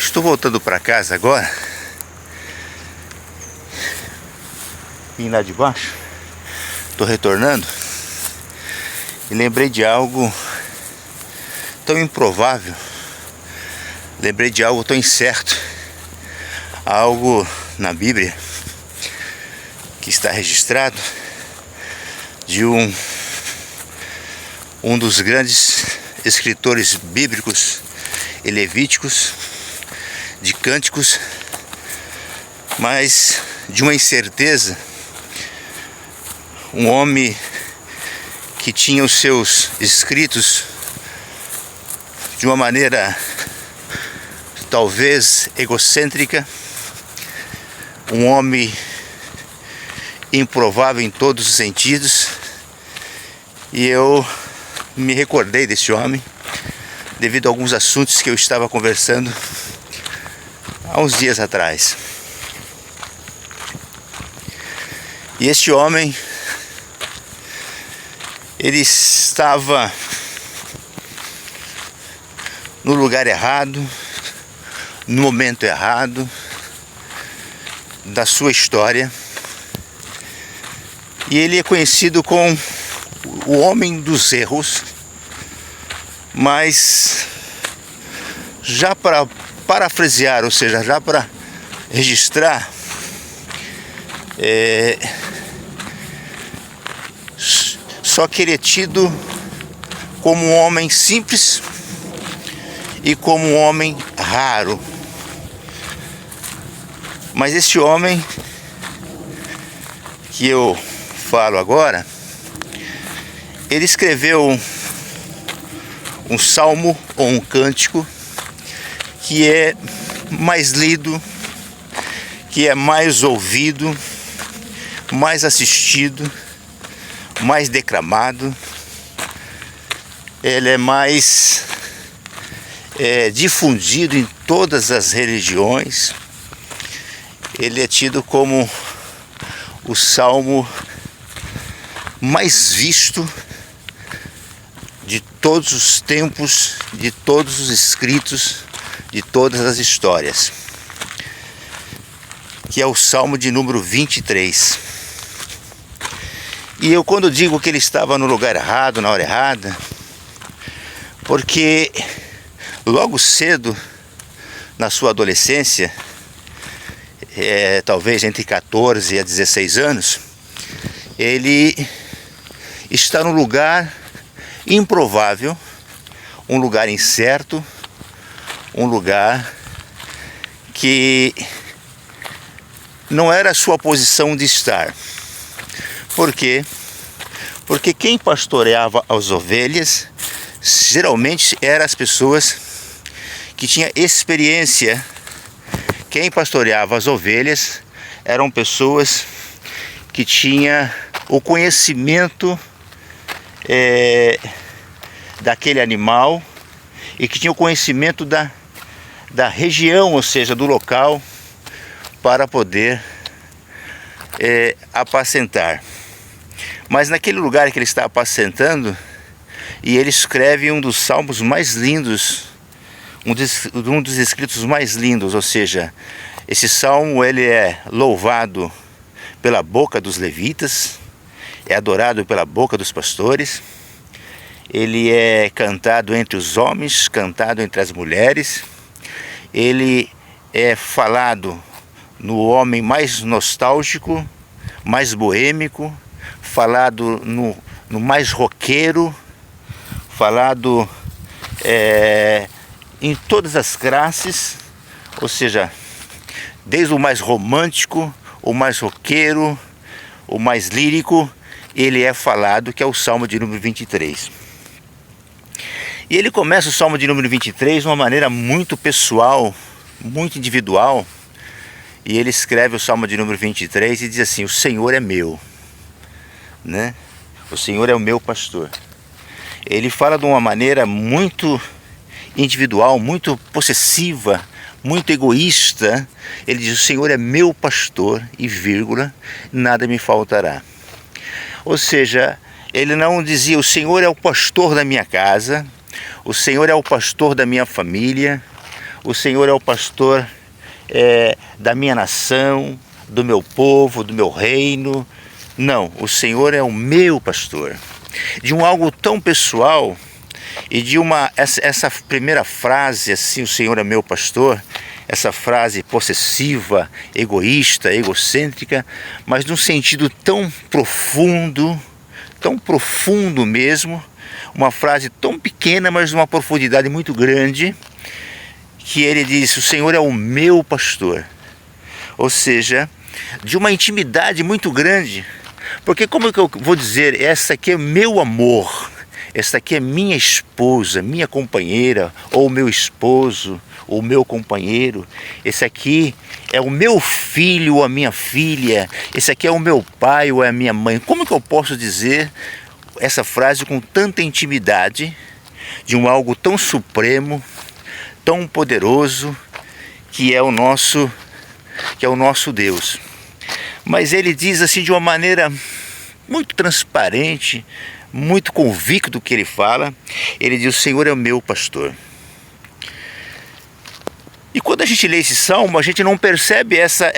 Estou voltando para casa agora. Vim lá de baixo. Estou retornando. E lembrei de algo tão improvável. Lembrei de algo tão incerto. Algo na Bíblia que está registrado de um dos grandes escritores bíblicos e levíticos, de cânticos, mas de uma incerteza. Um homem que tinha os seus escritos de uma maneira talvez egocêntrica, um homem improvável em todos os sentidos, e eu me recordei desse homem devido a alguns assuntos que eu estava conversando há uns dias atrás. E este homem, ele estava no lugar errado, no momento errado da sua história, e ele é conhecido como o homem dos erros. Mas já para parafrasear, ou seja, já para registrar, só que ele é tido como um homem simples e como um homem raro. Mas esse homem que eu falo agora, ele escreveu um salmo ou um cântico que é mais lido, que é mais ouvido, mais assistido, mais declamado. Ele é mais difundido em todas as religiões. Ele é tido como o salmo mais visto de todos os tempos, de todos os escritos, de todas as histórias, que é o Salmo de número 23. E eu, quando digo que ele estava no lugar errado, na hora errada, porque logo cedo, na sua adolescência, talvez entre 14 a 16 anos, ele está no lugar improvável, um lugar incerto, um lugar que não era a sua posição de estar. Por quê? Porque quem pastoreava as ovelhas geralmente eram as pessoas que tinham experiência. Quem pastoreava as ovelhas eram pessoas que tinham o conhecimento daquele animal e que tinha o conhecimento da região, ou seja, do local, para poder apacentar. Mas naquele lugar que ele está apacentando, e ele escreve um dos salmos mais lindos, um dos escritos mais lindos, ou seja, esse salmo ele é louvado pela boca dos levitas, é adorado pela boca dos pastores, ele é cantado entre os homens, cantado entre as mulheres, ele é falado no homem mais nostálgico, mais boêmico, falado no mais roqueiro, falado em todas as classes, ou seja, desde o mais romântico, o mais roqueiro, o mais lírico, ele é falado, que é o Salmo de número 23. E ele começa o Salmo de número 23 de uma maneira muito pessoal, muito individual. E ele escreve o Salmo de número 23 e diz assim: o Senhor é meu, né? O Senhor é o meu pastor. Ele fala de uma maneira muito individual, muito possessiva, muito egoísta. Ele diz: o Senhor é meu pastor e vírgula, nada me faltará. Ou seja, ele não dizia: o Senhor é o pastor da minha casa, o Senhor é o pastor da minha família, o Senhor é o pastor da minha nação, do meu povo, do meu reino. Não, o Senhor é o meu pastor. De algo tão pessoal e de essa primeira frase, assim, o Senhor é meu pastor, essa frase possessiva, egoísta, egocêntrica, mas num sentido tão profundo mesmo, uma frase tão pequena, mas de uma profundidade muito grande, que ele diz, o Senhor é o meu pastor. Ou seja, de uma intimidade muito grande, porque como é que eu vou dizer, essa aqui é meu amor, essa aqui é minha esposa, minha companheira, ou meu esposo, ou meu companheiro, esse aqui é o meu filho ou a minha filha, esse aqui é o meu pai ou é a minha mãe. Como que eu posso dizer essa frase com tanta intimidade, de algo tão supremo, tão poderoso, que é o nosso Deus? Mas ele diz assim de uma maneira muito transparente, muito convicto do que ele fala. Ele diz, o Senhor é o meu pastor. E quando a gente lê esse salmo, a gente não percebe essa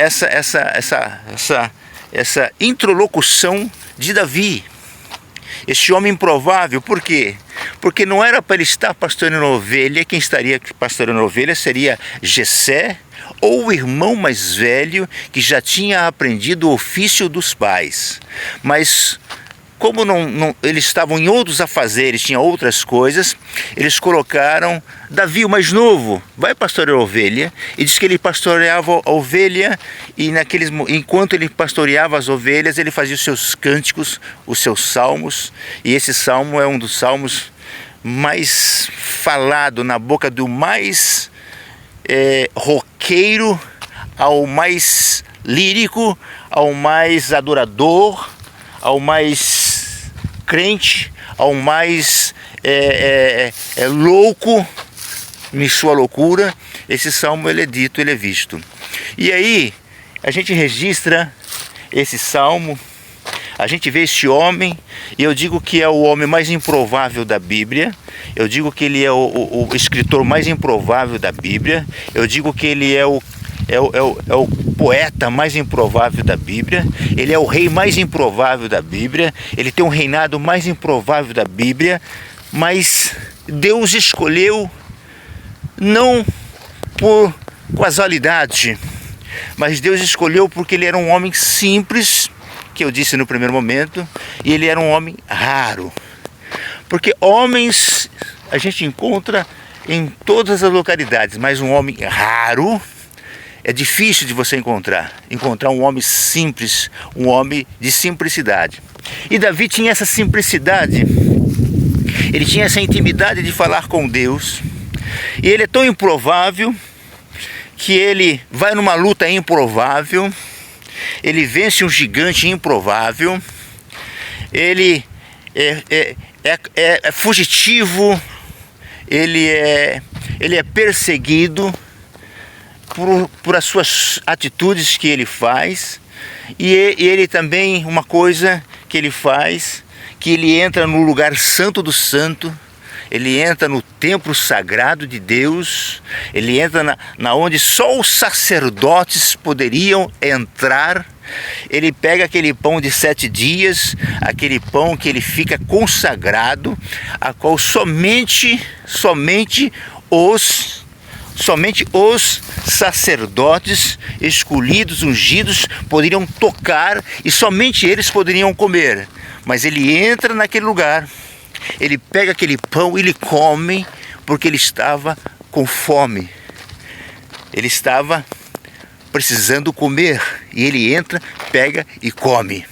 introlocução de Davi, este homem improvável. Por quê? Porque não era para ele estar pastoreando ovelha. Quem estaria pastoreando ovelha seria Jessé, ou o irmão mais velho que já tinha aprendido o ofício dos pais. Mas como eles estavam em outros afazeres, tinha outras coisas, eles colocaram Davi, o mais novo, vai pastorear a ovelha. E diz que ele pastoreava a ovelha, e enquanto ele pastoreava as ovelhas, ele fazia os seus cânticos, os seus salmos. E esse salmo é um dos salmos mais falado na boca do mais roqueiro ao mais lírico, ao mais adorador, ao mais crente, ao mais louco em sua loucura. Esse salmo ele é dito, ele é visto. E aí a gente registra esse salmo, a gente vê este homem, e eu digo que é o homem mais improvável da Bíblia. Eu digo que ele é o escritor mais improvável da Bíblia. Eu digo que ele é o poeta mais improvável da Bíblia. Ele é o rei mais improvável da Bíblia. Ele tem um reinado mais improvável da Bíblia. Mas Deus escolheu não por casualidade, mas Deus escolheu porque ele era um homem simples, que eu disse no primeiro momento, e ele era um homem raro. Porque homens a gente encontra em todas as localidades, mas um homem raro é difícil de você encontrar um homem simples, um homem de simplicidade. E Davi tinha essa simplicidade, ele tinha essa intimidade de falar com Deus, e ele é tão improvável que ele vai numa luta improvável, ele vence um gigante improvável, ele é fugitivo, ele é perseguido por as suas atitudes que ele faz, e ele também, uma coisa que ele faz, que ele entra no lugar santo do santo, ele entra no templo sagrado de Deus, ele entra na onde só os sacerdotes poderiam entrar. Ele pega aquele pão de 7 dias, aquele pão que ele fica consagrado, a qual somente os sacerdotes escolhidos, ungidos, poderiam tocar, e somente eles poderiam comer. Mas ele entra naquele lugar, ele pega aquele pão e ele come, porque ele estava com fome, ele estava precisando comer, e ele entra, pega e come.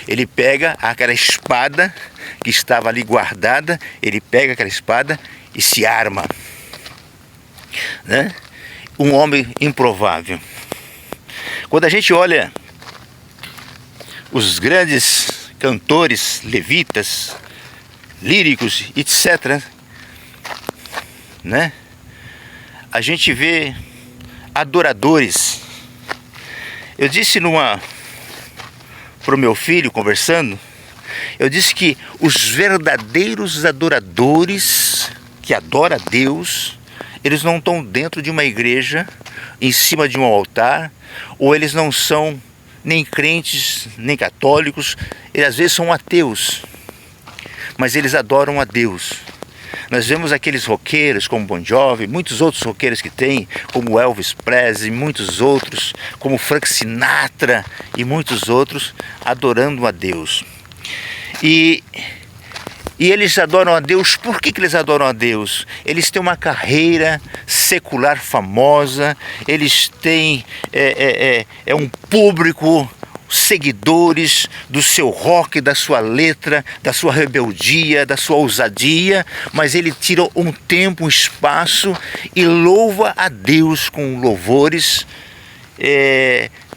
Ele pega aquela espada que estava ali guardada, ele pega aquela espada e se arma, né? Um homem improvável. Quando a gente olha os grandes cantores, levitas, líricos, etc., né? A gente vê adoradores. Eu disse para o meu filho, conversando, eu disse que os verdadeiros adoradores, que adoram a Deus, eles não estão dentro de uma igreja, em cima de um altar, ou eles não são nem crentes, nem católicos, eles às vezes são ateus, mas eles adoram a Deus. Nós vemos aqueles roqueiros como Bon Jovi, muitos outros roqueiros que tem, como Elvis Presley, muitos outros, como Frank Sinatra e muitos outros, adorando a Deus. E eles adoram a Deus. Por que eles adoram a Deus? Eles têm uma carreira secular famosa, eles têm um público, seguidores do seu rock, da sua letra, da sua rebeldia, da sua ousadia, mas ele tira um tempo, um espaço e louva a Deus com louvores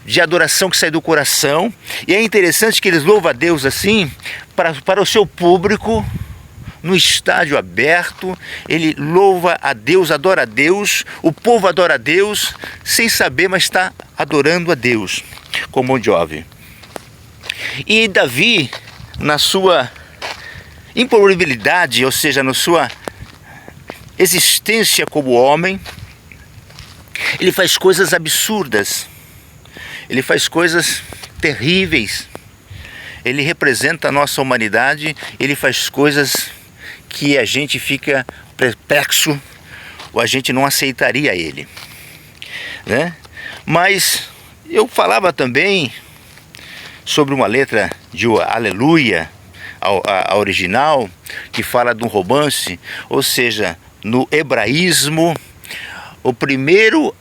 de adoração que sai do coração. E é interessante que eles louvam a Deus assim, para o seu público, no estádio aberto. Ele louva a Deus, adora a Deus, o povo adora a Deus, sem saber, mas está adorando a Deus, como Bon Jovi. E Davi, na sua improbabilidade, ou seja, na sua existência como homem, ele faz coisas absurdas, ele faz coisas terríveis, ele representa a nossa humanidade, ele faz coisas que a gente fica perplexo, ou a gente não aceitaria ele, né? Mas eu falava também sobre uma letra de Aleluia, a original, que fala de um romance, ou seja, no hebraísmo, o primeiro,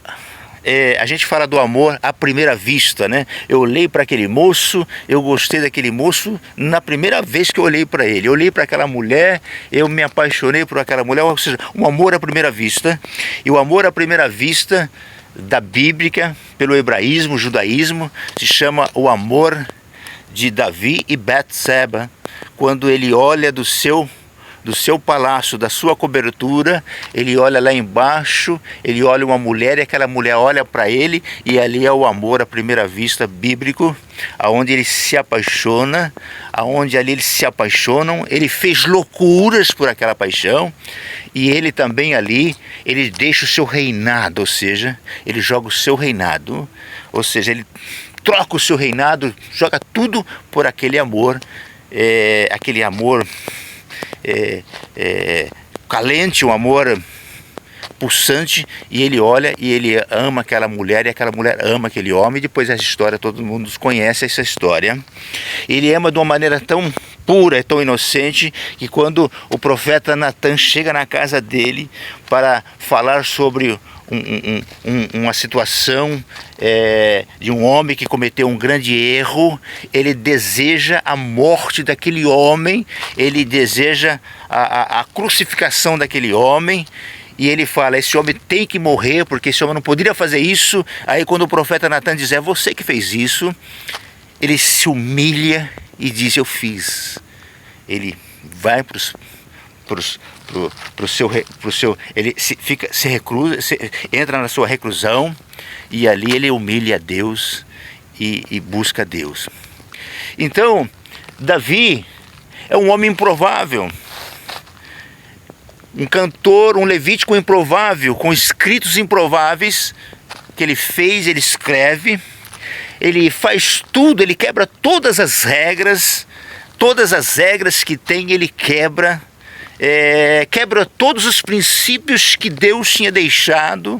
a gente fala do amor à primeira vista, né? Eu olhei para aquele moço, eu gostei daquele moço na primeira vez que eu olhei para ele. Eu olhei para aquela mulher, eu me apaixonei por aquela mulher, ou seja, um amor à primeira vista. E o amor à primeira vista da bíblica, pelo hebraísmo, judaísmo, se chama o amor de Davi e Betseba, quando ele olha do seu palácio, da sua cobertura, ele olha lá embaixo, ele olha uma mulher e aquela mulher olha para ele, e ali é o amor à primeira vista bíblico, aonde ele se apaixona, aonde ali eles se apaixonam, ele fez loucuras por aquela paixão, e ele também ali, ele deixa o seu reinado, ou seja, ele joga o seu reinado, ou seja, ele troca o seu reinado, joga tudo por aquele amor, calente, um amor pulsante, e ele olha e ele ama aquela mulher, e aquela mulher ama aquele homem. E depois essa história, todo mundo conhece essa história. Ele ama de uma maneira tão pura, tão inocente, que quando o profeta Natan chega na casa dele para falar sobre uma situação de um homem que cometeu um grande erro, ele deseja a morte daquele homem, ele deseja a crucificação daquele homem, e ele fala, esse homem tem que morrer, porque esse homem não poderia fazer isso. Aí quando o profeta Natan diz, é você que fez isso, ele se humilha e diz, eu fiz. Ele vai para o seu, ele se reclusa, entra na sua reclusão, e ali ele humilha a Deus e busca Deus. Então, Davi é um homem improvável, um cantor, um levítico improvável, com escritos improváveis, que ele fez, ele escreve, ele faz tudo, ele quebra todas as regras que tem, ele quebra todos os princípios que Deus tinha deixado.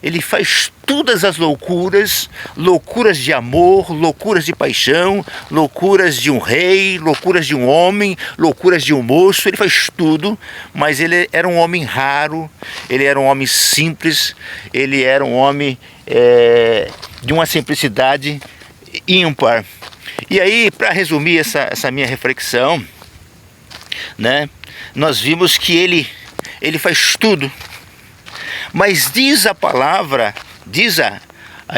Ele faz todas as loucuras de amor, loucuras de paixão, loucuras de um rei, loucuras de um homem, loucuras de um moço. Ele faz tudo, mas ele era um homem raro, ele era um homem simples, ele era um homem de uma simplicidade ímpar. E aí, para resumir essa minha reflexão, né, nós vimos que ele faz tudo. Mas diz a palavra, diz a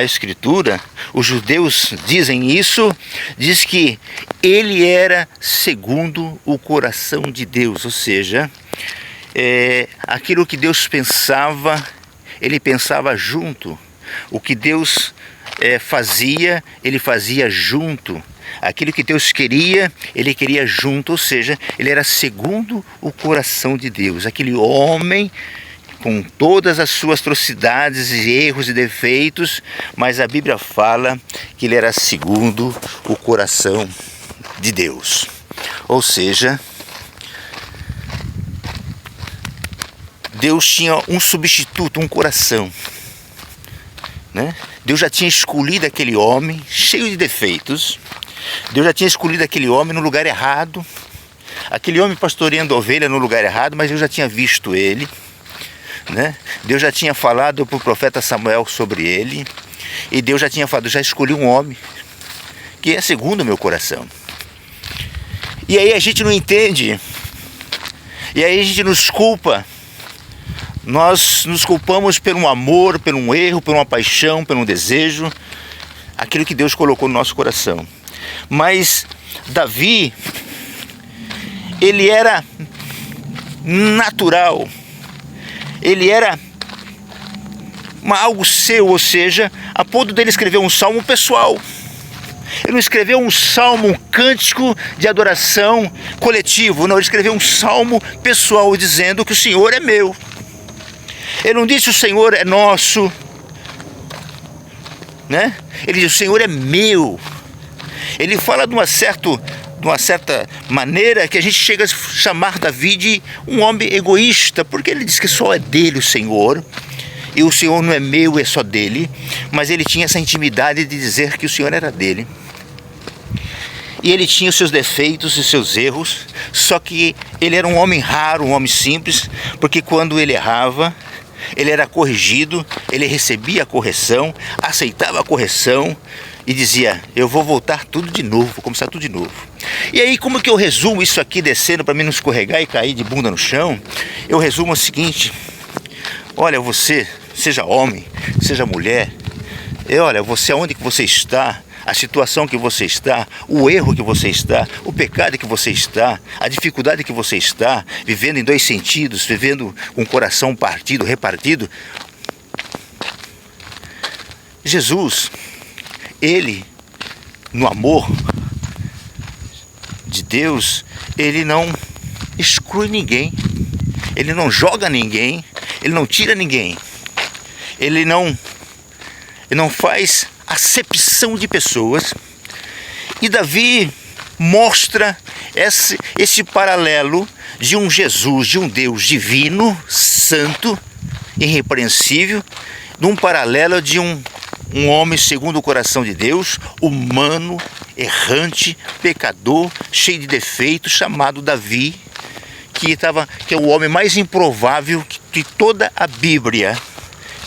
Escritura, os judeus dizem isso, diz que ele era segundo o coração de Deus, ou seja, aquilo que Deus pensava, ele pensava junto. O que Deus fazia, ele fazia junto. Aquilo que Deus queria, ele queria junto, ou seja, ele era segundo o coração de Deus. Aquele homem com todas as suas atrocidades e erros e defeitos, mas a Bíblia fala que ele era segundo o coração de Deus. Ou seja, Deus tinha um substituto, um coração, né? Deus já tinha escolhido aquele homem cheio de defeitos. Deus já tinha escolhido aquele homem no lugar errado. Aquele homem pastoreando ovelha no lugar errado, mas eu já tinha visto ele, né? Deus já tinha falado para o profeta Samuel sobre ele. E Deus já tinha falado, já escolhi um homem que é segundo o meu coração. E aí a gente não entende. E aí a gente nos culpa. Nós nos culpamos por um amor, por um erro, por uma paixão, por um desejo. Aquilo que Deus colocou no nosso coração. Mas Davi, ele era natural. Ele era algo seu, ou seja, a ponto dele escrever um salmo pessoal. Ele não escreveu um salmo, um cântico de adoração coletivo. Não, ele escreveu um salmo pessoal dizendo que o Senhor é meu. Ele não disse o Senhor é nosso, né? Ele diz o Senhor é meu. Ele fala de uma certa maneira que a gente chega a chamar Davi de um homem egoísta, porque ele diz que só é dele o Senhor, e o Senhor não é meu, é só dele, mas ele tinha essa intimidade de dizer que o Senhor era dele. E ele tinha os seus defeitos e seus erros, só que ele era um homem raro, um homem simples, porque quando ele errava, ele era corrigido, ele recebia a correção, aceitava a correção e dizia, eu vou voltar tudo de novo, vou começar tudo de novo. E aí como que eu resumo isso aqui descendo para mim não escorregar e cair de bunda no chão? Eu resumo o seguinte, olha, você, seja homem, seja mulher, olha, você aonde que você está, a situação que você está, o erro que você está, o pecado que você está, a dificuldade que você está, vivendo em dois sentidos, vivendo com o coração partido, repartido. Jesus, ele, no amor de Deus, ele não exclui ninguém, ele não joga ninguém, ele não tira ninguém, ele não faz acepção de pessoas. E Davi mostra esse paralelo de um Jesus, de um Deus divino, santo, irrepreensível, de um paralelo de um homem segundo o coração de Deus, humano, errante, pecador, cheio de defeitos, chamado Davi, que é o homem mais improvável de toda a Bíblia.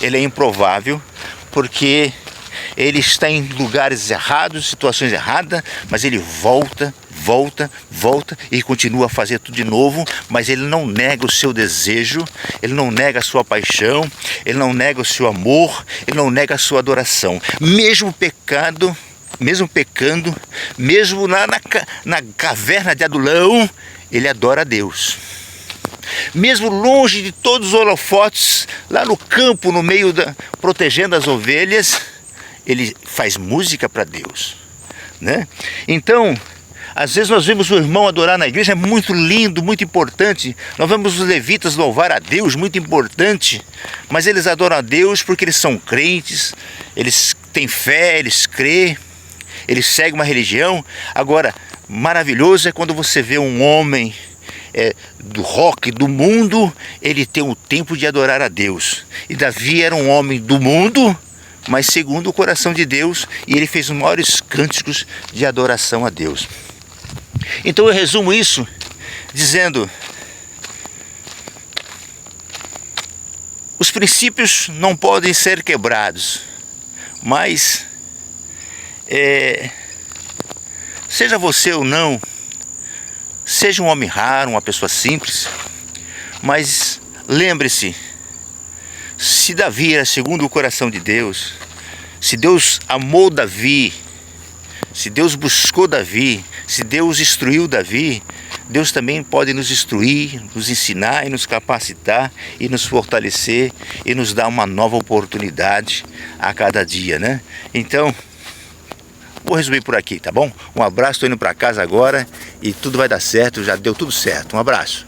Ele é improvável porque ele está em lugares errados, situações erradas, mas ele volta e continua a fazer tudo de novo, mas ele não nega o seu desejo, ele não nega a sua paixão, ele não nega o seu amor, ele não nega a sua adoração. Mesmo pecando, mesmo na caverna de Adulão, ele adora a Deus. Mesmo longe de todos os holofotes, lá no campo, no meio protegendo as ovelhas, ele faz música para Deus, né? Então, às vezes nós vemos o irmão adorar na igreja, é muito lindo, muito importante. Nós vemos os levitas louvar a Deus, muito importante. Mas eles adoram a Deus porque eles são crentes, eles têm fé, eles crêem, eles seguem uma religião. Agora, maravilhoso é quando você vê um homem do rock, do mundo, ele tem o tempo de adorar a Deus. E Davi era um homem do mundo, mas segundo o coração de Deus, e ele fez os maiores cânticos de adoração a Deus. Então eu resumo isso dizendo, os princípios não podem ser quebrados, mas seja você ou não, seja um homem raro, uma pessoa simples, mas lembre-se, se Davi era segundo o coração de Deus, se Deus amou Davi, se Deus buscou Davi, se Deus instruiu Davi, Deus também pode nos instruir, nos ensinar e nos capacitar e nos fortalecer e nos dar uma nova oportunidade a cada dia, né? Então, vou resumir por aqui, tá bom? Um abraço, estou indo para casa agora e tudo vai dar certo, já deu tudo certo. Um abraço.